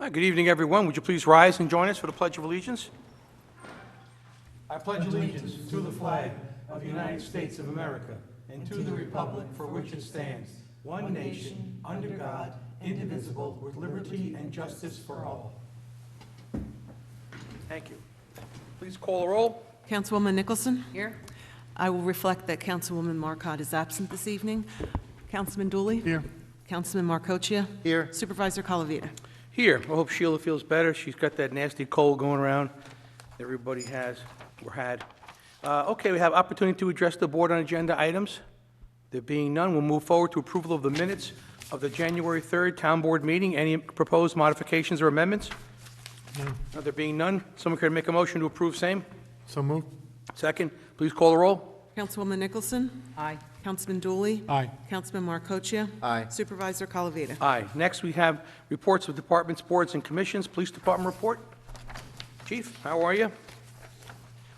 Hi, good evening, everyone. Would you please rise and join us for the Pledge of Allegiance? I pledge allegiance to the flag of the United States of America and to the republic for which it stands, one nation, under God, indivisible, with liberty and justice for all. Thank you. Please call the roll. Councilwoman Nicholson? Here. I will reflect that Councilwoman Marcotte is absent this evening. Councilman Dooley? Here. Councilman Marcoccia? Here. Supervisor Calavita? Here. I hope Sheila feels better. She's got that nasty cold going around. Everybody has or had. Okay, we have opportunity to address the board on agenda items. There being none, we'll move forward to approval of the minutes of the January 3rd Town Board meeting. Any proposed modifications or amendments? None. There being none, someone care to make a motion to approve same? So moved. Second, please call the roll. Councilwoman Nicholson? Aye. Councilman Dooley? Aye. Councilman Marcoccia? Aye. Supervisor Calavita? Aye. Next, we have reports of departments, boards, and commissions. Police Department report. Chief, how are you?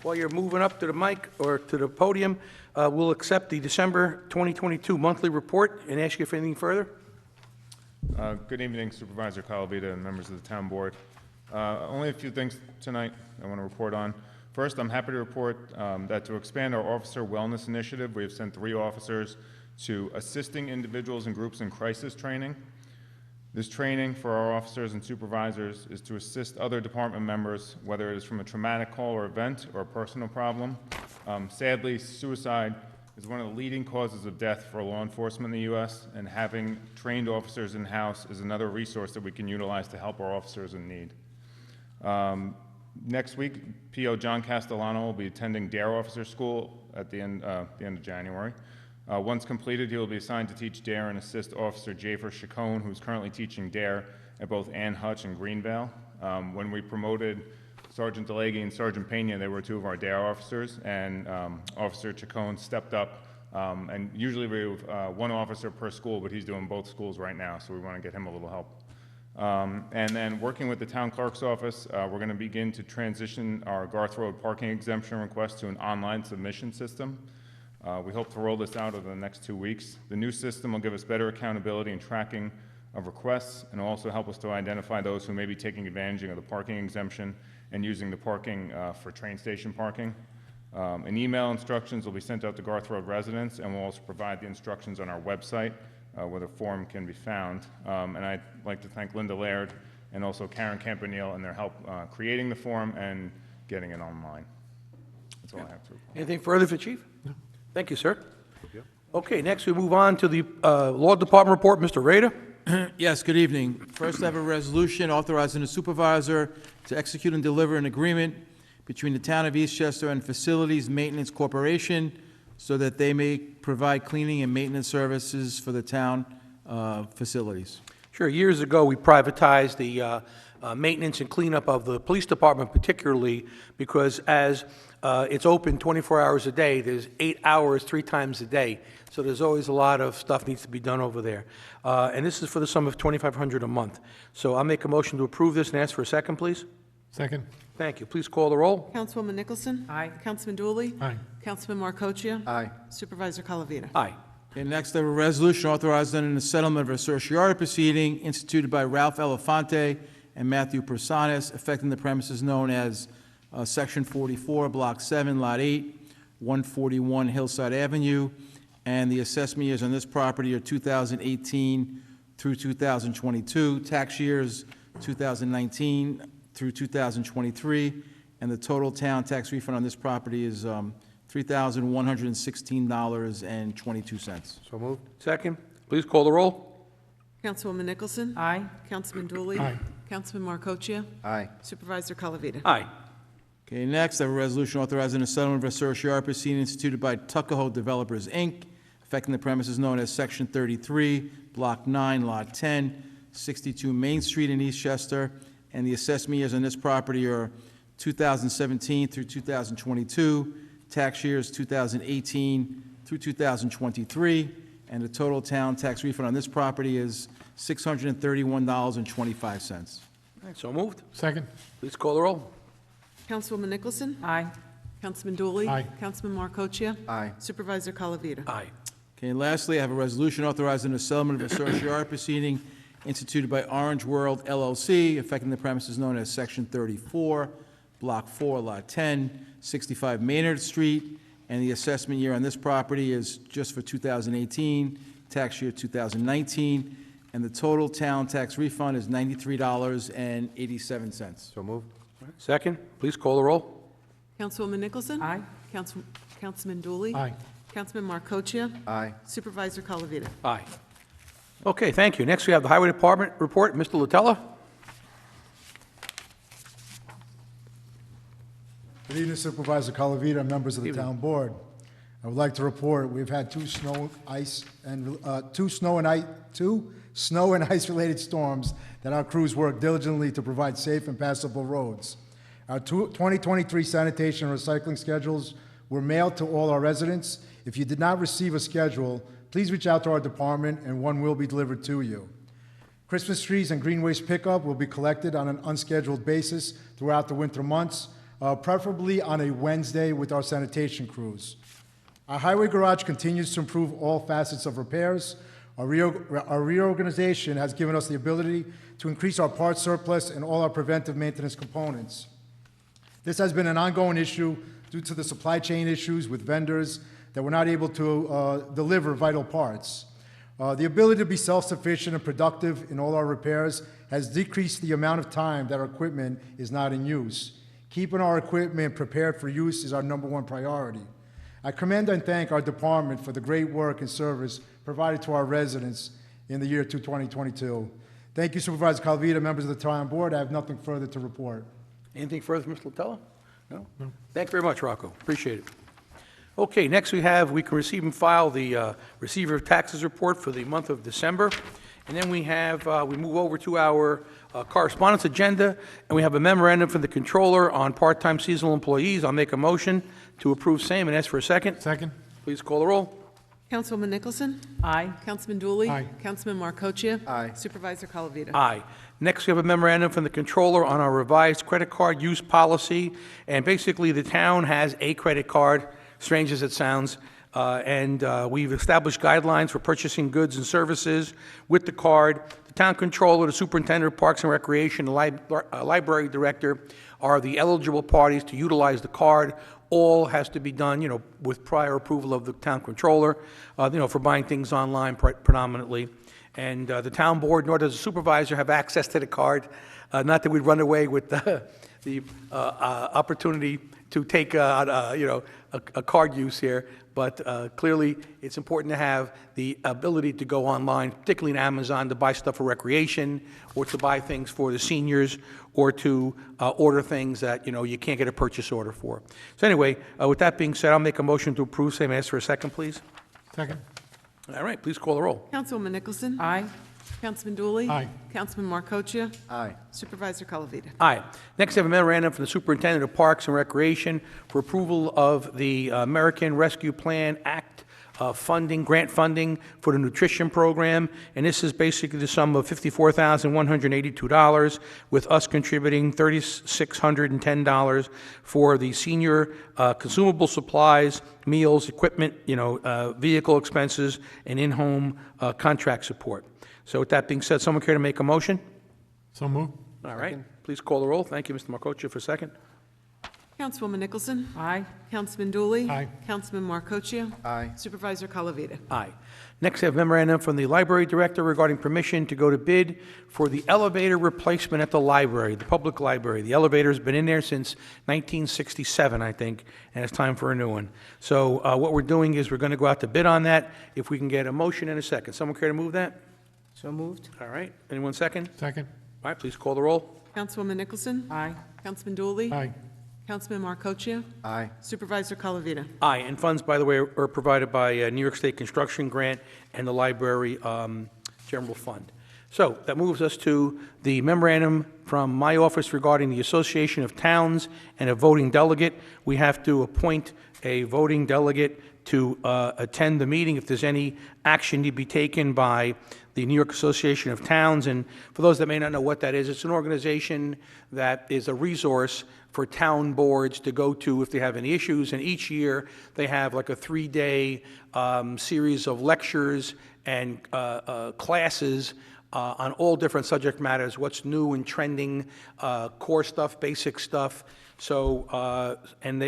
While you're moving up to the mic or to the podium, we'll accept the December 2022 monthly report and ask you for anything further. Good evening, Supervisor Calavita and members of the Town Board. Only a few things tonight I want to report on. First, I'm happy to report that to expand our Officer Wellness Initiative, we have sent 3 officers to assisting individuals and groups in crisis training. This training for our officers and supervisors is to assist other department members, whether it is from a traumatic call or event or a personal problem. Sadly, suicide is one of the leading causes of death for law enforcement in the U.S., and having trained officers in-house is another resource that we can utilize to help our officers in need. Next week, P.O. John Castellano will be attending DARE Officer School at the end of January. Once completed, he will be assigned to teach DARE and assist Officer Jafer Chacon, who's currently teaching DARE at both Ann Hutch and Greenvale. When we promoted Sergeant DeLagey and Sergeant Pena, they were 2 of our DARE officers, and Officer Chacon stepped up. And usually we have 1 officer per school, but he's doing both schools right now, so we want to get him a little help. And then working with the town clerk's office, we're going to begin to transition our Garth Road parking exemption request to an online submission system. We hope to roll this out over the next 2 weeks. The new system will give us better accountability and tracking of requests, and will also help us to identify those who may be taking advantage of the parking exemption and using the parking for train station parking. An email instructions will be sent out to Garth Road residents, and we'll also provide the instructions on our website where the form can be found. And I'd like to thank Linda Laird and also Karen Campanile and their help creating the form and getting it online. That's all I have to report. Anything further for Chief? No. Thank you, sir. Okay, next we move on to the Law Department report. Mr. Rader. Yes, good evening. First, I have a resolution authorizing the supervisor to execute and deliver an agreement between the town of Eastchester and Facilities Maintenance Corporation so that they may provide cleaning and maintenance services for the town facilities. Sure. Years ago, we privatized the maintenance and cleanup of the police department, particularly because as it's open 24 hours a day, there's 8 hours 3 times a day. So there's always a lot of stuff needs to be done over there. And this is for the sum of $2,500 a month. So I'll make a motion to approve this and ask for a second, please. Second. Thank you. Please call the roll. Councilwoman Nicholson? Aye. Councilman Dooley? Aye. Councilman Marcoccia? Aye. Supervisor Calavita? Aye. Okay, next, I have a resolution authorizing the settlement of a certiorari proceeding instituted by Ralph Elefante and Matthew Persanis, affecting the premises known as Section 44, Block 7, Lot 8, 141 Hillside Avenue, and the assessment years on this property are 2018 through 2022, tax years 2019 through 2023, and the total town tax refund on this property is $3,116.22. So moved. Second. Please call the roll. Councilwoman Nicholson? Aye. Councilman Dooley? Aye. Councilman Marcoccia? Aye. Supervisor Calavita? Aye. Okay, next, I have a resolution authorizing the settlement of a certiorari proceeding instituted by Tuckahoe Developers, Inc., affecting the premises known as Section 33, Block 9, Lot 10, 62 Main Street in Eastchester, and the assessment years on this property are 2017 through 2022, tax years 2018 through 2023, and the total town tax refund on this property is $631.25. So moved. Second. Please call the roll. Councilwoman Nicholson? Aye. Councilman Dooley? Aye. Councilman Marcoccia? Aye. Supervisor Calavita? Aye. Okay, and lastly, I have a resolution authorizing the settlement of a certiorari proceeding instituted by Orange World LLC, affecting the premises known as Section 34, Block 4, Lot 10, 65 Maynard Street, and the assessment year on this property is just for 2018, tax year 2019, and the total town tax refund is $93.87. So moved. Second, please call the roll. Councilwoman Nicholson? Aye. Councilman Dooley? Aye. Councilman Markocha? Aye. Supervisor Colavita? Aye. Okay, thank you. Next, we have the Highway Department report. Mr. Latella? Good evening, Supervisor Colavita, members of the town board. I would like to report we've had two snow and ice related storms that our crews worked diligently to provide safe and passable roads. Our 2023 sanitation and recycling schedules were mailed to all our residents. If you did not receive a schedule, please reach out to our department and one will be delivered to you. Christmas trees and green waste pickup will be collected on an unscheduled basis throughout the winter months, preferably on a Wednesday with our sanitation crews. Our highway garage continues to improve all facets of repairs. Our reorganization has given us the ability to increase our parts surplus and all our preventive maintenance components. This has been an ongoing issue due to the supply chain issues with vendors that were not able to deliver vital parts. The ability to be self-sufficient and productive in all our repairs has decreased the amount of time that our equipment is not in use. Keeping our equipment prepared for use is our #1 priority. I commend and thank our department for the great work and service provided to our residents in the year 2022. Thank you, Supervisor Calvita, members of the town board. I have nothing further to report. Anything further from Mr. Latella? No? Thank you very much, Rocco. Appreciate it. Okay, next we can receive and file the Receiver of Taxes report for the month of December. And then we move over to our correspondence agenda, and we have a memorandum from the Controller on part-time seasonal employees. I'll make a motion to approve same and ask for a second. Second. Please call the roll. Councilwoman Nicholson? Aye. Councilman Dooley? Aye. Councilman Markocha? Aye. Supervisor Colavita? Aye. Next, we have a memorandum from the Controller on our revised credit card use policy. And basically, the town has a credit card, strange as it sounds, and we've established guidelines for purchasing goods and services with the card. The Town Controller, the Superintendent of Parks and Recreation, the Library Director are the eligible parties to utilize the card. All has to be done, with prior approval of the Town Controller, for buying things online predominantly. And the town board, nor does the supervisor have access to the card. Not that we'd run away with the opportunity to take a card use here, but clearly it's important to have the ability to go online, particularly in Amazon, to buy stuff for recreation, or to buy things for the seniors, or to order things that you can't get a purchase order for. So anyway, with that being said, I'll make a motion to approve. Same, ask for a second, please. Second. All right, please call the roll. Councilwoman Nicholson? Aye. Councilman Dooley? Aye. Councilman Markocha? Aye. Supervisor Colavita? Aye. Next, I have a memorandum from the Superintendent of Parks and Recreation for approval of the American Rescue Plan Act grant funding for the nutrition program. And this is basically the sum of $54,182, with us contributing $3,610 for the senior consumable supplies, meals, equipment, vehicle expenses, and in-home contract support. So with that being said, someone care to make a motion? So moved. All right, please call the roll. Thank you, Mr. Markocha, for a second. Councilwoman Nicholson? Aye. Councilman Dooley? Aye. Councilman Markocha? Aye. Supervisor Colavita? Aye. Next, I have memorandum from the Library Director regarding permission to go to bid for the elevator replacement at the library, the public library. The elevator's been in there since 1967, I think, and it's time for a new one. So what we're doing is we're going to go out to bid on that. If we can get a motion in a second. Someone care to move that? So moved. All right. Anyone second? Second. All right, please call the roll. Councilwoman Nicholson? Aye. Councilman Dooley? Aye. Councilman Markocha? Aye. Supervisor Colavita? Aye, and funds, by the way, are provided by New York State Construction Grant and the Library General Fund. So that moves us to the memorandum from my office regarding the Association of Towns and a voting delegate. We have to appoint a voting delegate to attend the meeting if there's any action to be taken by the New York Association of Towns. And for those that may not know what that is, it's an organization that is a resource for town boards to go to if they have any issues. And each year, they have like a 3-day series of lectures and classes on all different subject matters, what's new and trending, core stuff, basic stuff. So, and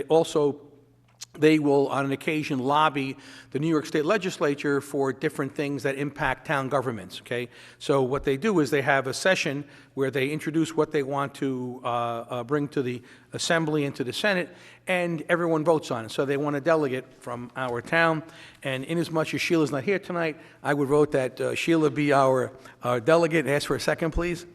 they will, on an occasion, lobby the New York State Legislature for different things that impact town governments, okay? So what they do is they have a session where they introduce what they want to bring to the Assembly and to the Senate, and everyone votes on it. So they want a delegate from our town, and inasmuch as Sheila's not here tonight, I would vote that Sheila be our delegate. Ask for a second, please.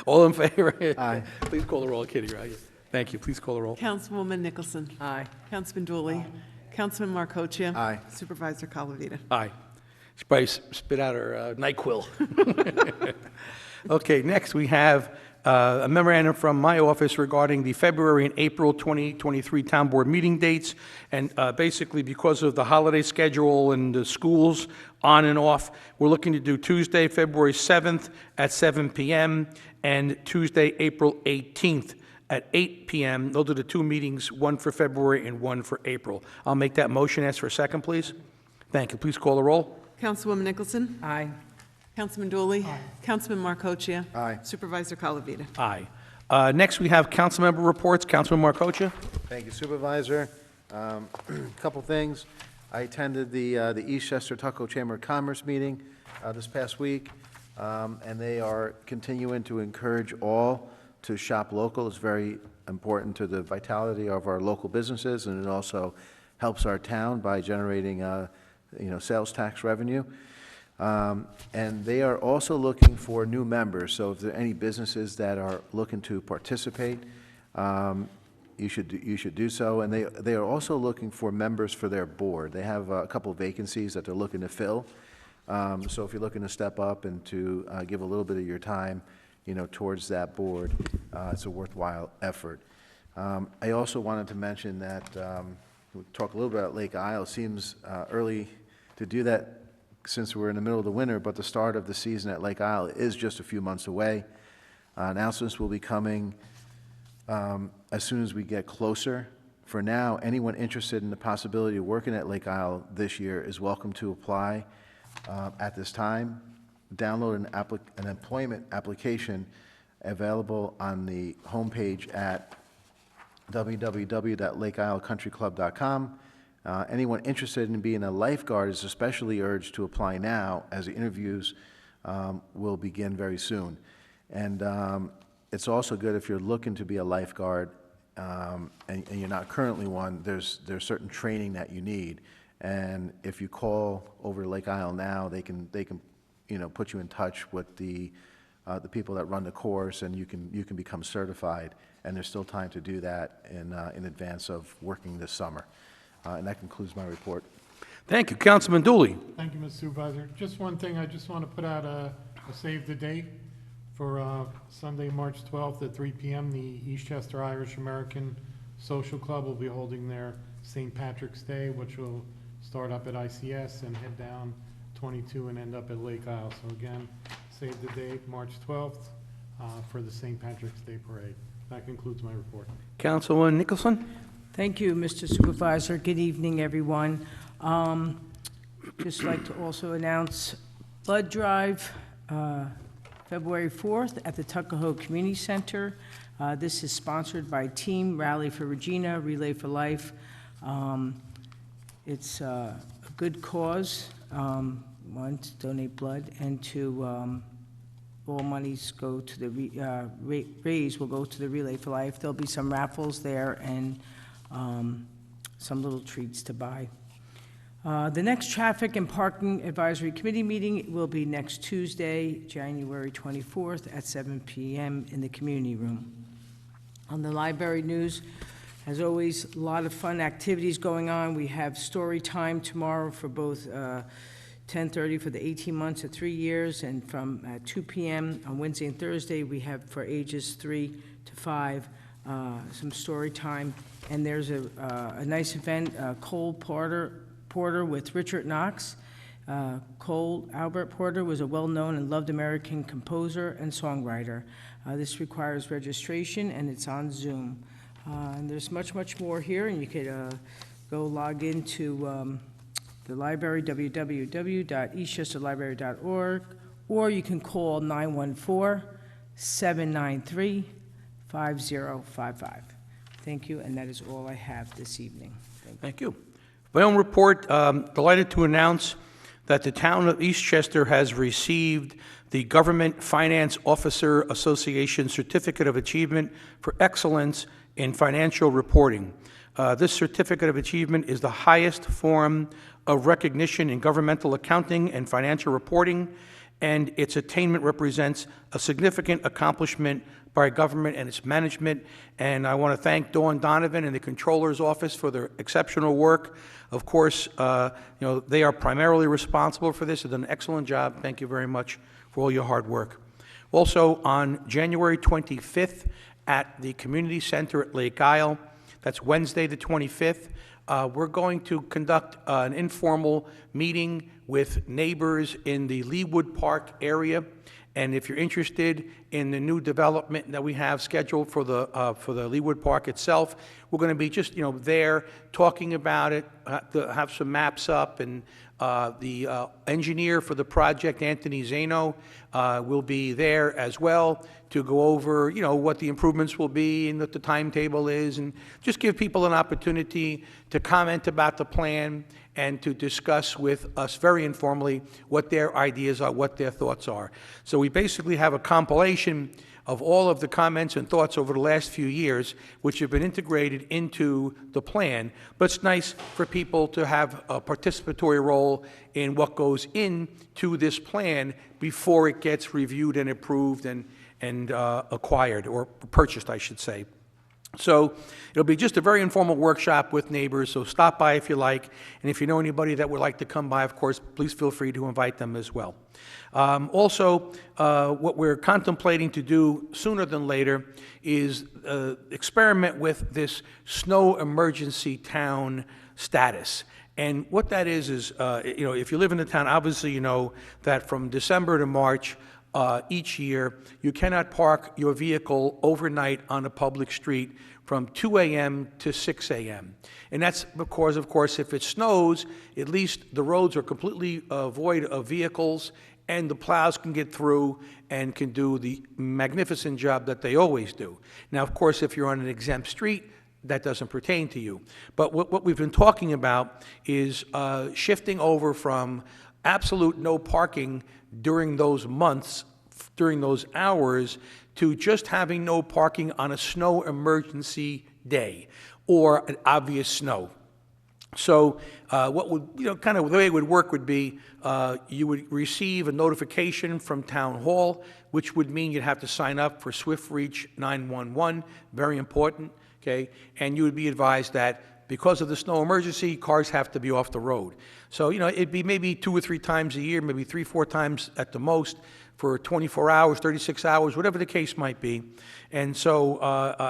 All in favor? Aye. Please call the roll, Kitty, right? Thank you. Please call the roll. Councilwoman Nicholson. Aye. Councilman Dooley. Councilman Markocha. Aye. Supervisor Calavita. Aye. She probably spit out her NyQuil. Okay, next we have a memorandum from my office regarding the February and April 2023 Town Board meeting dates. And basically, because of the holiday schedule and the schools on and off, we're looking to do Tuesday, February 7th at 7 p.m. and Tuesday, April 18th at 8 p.m. Those are the two meetings, one for February and one for April. I'll make that motion. Ask for a second, please. Thank you. Please call the roll. Councilwoman Nicholson. Aye. Councilman Dooley. Councilman Markocha. Aye. Supervisor Calavita. Aye. Next, we have council member reports. Councilman Markocha. Thank you, Supervisor. Couple things. I attended the Eastchester Tuckahoe Chamber of Commerce meeting this past week, and they are continuing to encourage all to shop local. It's very important to the vitality of our local businesses, and it also helps our town by generating, sales tax revenue. And they are also looking for new members. So if there are any businesses that are looking to participate, you should do so. And they are also looking for members for their board. They have a couple vacancies that they're looking to fill. So if you're looking to step up and to give a little bit of your time, towards that board, it's a worthwhile effort. I also wanted to mention that we'll talk a little bit about Lake Isle. It seems early to do that since we're in the middle of the winter, but the start of the season at Lake Isle is just a few months away. Announcements will be coming as soon as we get closer. For now, anyone interested in the possibility of working at Lake Isle this year is welcome to apply at this time. Download an employment application available on the homepage at www.lakeislecountryclub.com. Anyone interested in being a lifeguard is especially urged to apply now, as the interviews will begin very soon. And it's also good if you're looking to be a lifeguard and you're not currently one, there's certain training that you need. And if you call over to Lake Isle now, they can put you in touch with the people that run the course, and you can become certified. And there's still time to do that in advance of working this summer. And that concludes my report. Thank you. Councilman Dooley. Thank you, Mr. Supervisor. Just one thing, I just want to put out a save the date for Sunday, March 12th at 3 p.m. The Eastchester Irish American Social Club will be holding their St. Patrick's Day, which will start up at ICS and head down 22 and end up at Lake Isle. So again, save the date, March 12th, for the St. Patrick's Day Parade. That concludes my report. Councilwoman Nicholson. Thank you, Mr. Supervisor. Good evening, everyone. Just like to also announce blood drive, February 4th at the Tuckahoe Community Center. This is sponsored by Team Rally for Regina, Relay for Life. It's a good cause, one, to donate blood, and to all monies go to the raise will go to the Relay for Life. There'll be some raffles there and some little treats to buy. The next Traffic and Parking Advisory Committee meeting will be next Tuesday, January 24th at 7 p.m. in the community room. On the library news, as always, a lot of fun activities going on. We have story time tomorrow for both 10:30 for the 18 months to 3 years, and from 2 p.m. on Wednesday and Thursday, we have for ages 3 to 5 some story time. And there's a nice event, Cole Porter with Richard Knox. Albert Porter was a well-known and loved American composer and songwriter. This requires registration, and it's on Zoom. And there's much, much more here, and you could go log into the library, www.eastchesterlibrary.org, or you can call 914-793-5055. Thank you, and that is all I have this evening. Thank you. Thank you. My own report, delighted to announce that the town of Eastchester has received the Government Finance Officer Association Certificate of Achievement for Excellence in Financial Reporting. This Certificate of Achievement is the highest form of recognition in governmental accounting and financial reporting, and its attainment represents a significant accomplishment by government and its management. And I want to thank Dawn Donovan and the Controller's Office for their exceptional work. Of course, they are primarily responsible for this. They've done an excellent job. Thank you very much for all your hard work. Also, on January 25th at the Community Center at Lake Isle, that's Wednesday the 25th, we're going to conduct an informal meeting with neighbors in the Leawood Park area. And if you're interested in the new development that we have scheduled for the Leawood Park itself, we're going to be just there talking about it, have some maps up, and the engineer for the project, Anthony Zano, will be there as well to go over what the improvements will be and what the timetable is, and just give people an opportunity to comment about the plan and to discuss with us very informally what their ideas are, what their thoughts are. So we basically have a compilation of all of the comments and thoughts over the last few years, which have been integrated into the plan. But it's nice for people to have a participatory role in what goes into this plan before it gets reviewed and approved and acquired, or purchased, I should say. So it'll be just a very informal workshop with neighbors, so stop by if you like. And if you know anybody that would like to come by, of course, please feel free to invite them as well. Also, what we're contemplating to do sooner than later is experiment with this snow emergency town status. And what that is if you live in the town, obviously you know that from December to March, each year, you cannot park your vehicle overnight on a public street from 2 a.m. to 6 a.m. And that's because, of course, if it snows, at least the roads are completely void of vehicles, and the plows can get through and can do the magnificent job that they always do. Now, of course, if you're on an exempt street, that doesn't pertain to you. But what we've been talking about is shifting over from absolute no parking during those months, during those hours, to just having no parking on a snow emergency day or an obvious snow. So what would, kind of the way it would work would be you would receive a notification from Town Hall, which would mean you'd have to sign up for Swift Reach 911, very important, okay? And you would be advised that because of the snow emergency, cars have to be off the road. So, it'd be maybe 2 or 3 times a year, maybe 3 or 4 times at the most for 24 hours, 36 hours, whatever the case might be. And so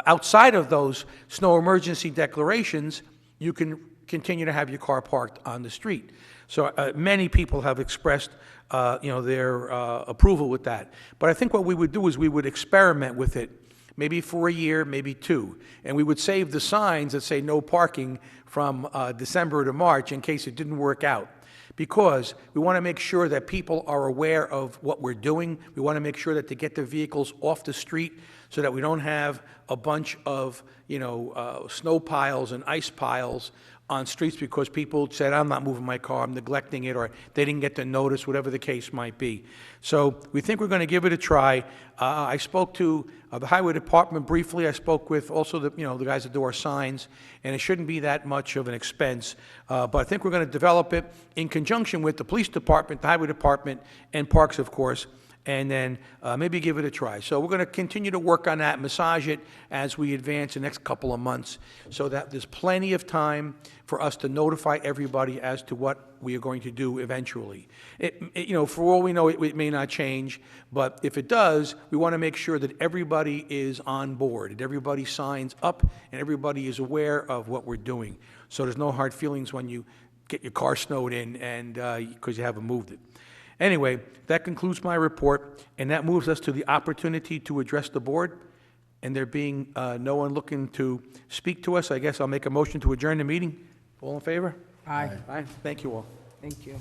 outside of those snow emergency declarations, you can continue to have your car parked on the street. So many people have expressed their approval with that. But I think what we would do is we would experiment with it, maybe for a year, maybe 2. And we would save the signs that say no parking from December to March in case it didn't work out. Because we want to make sure that people are aware of what we're doing. We want to make sure that they get their vehicles off the street so that we don't have a bunch of, snow piles and ice piles on streets because people said, I'm not moving my car, I'm neglecting it, or they didn't get the notice, whatever the case might be. So we think we're going to give it a try. I spoke to the Highway Department briefly. I spoke with also the guys that do our signs, and it shouldn't be that much of an expense. But I think we're going to develop it in conjunction with the Police Department, the Highway Department, and Parks, of course, and then maybe give it a try. So we're going to continue to work on that, massage it as we advance the next couple of months so that there's plenty of time for us to notify everybody as to what we are going to do eventually. For all we know, it may not change, but if it does, we want to make sure that everybody is on board, that everybody signs up, and everybody is aware of what we're doing. So there's no hard feelings when you get your car snowed in and because you haven't moved it. Anyway, that concludes my report, and that moves us to the opportunity to address the board. And there being no one looking to speak to us, I guess I'll make a motion to adjourn the meeting. All in favor? Aye. Aye. Thank you all. Thank you.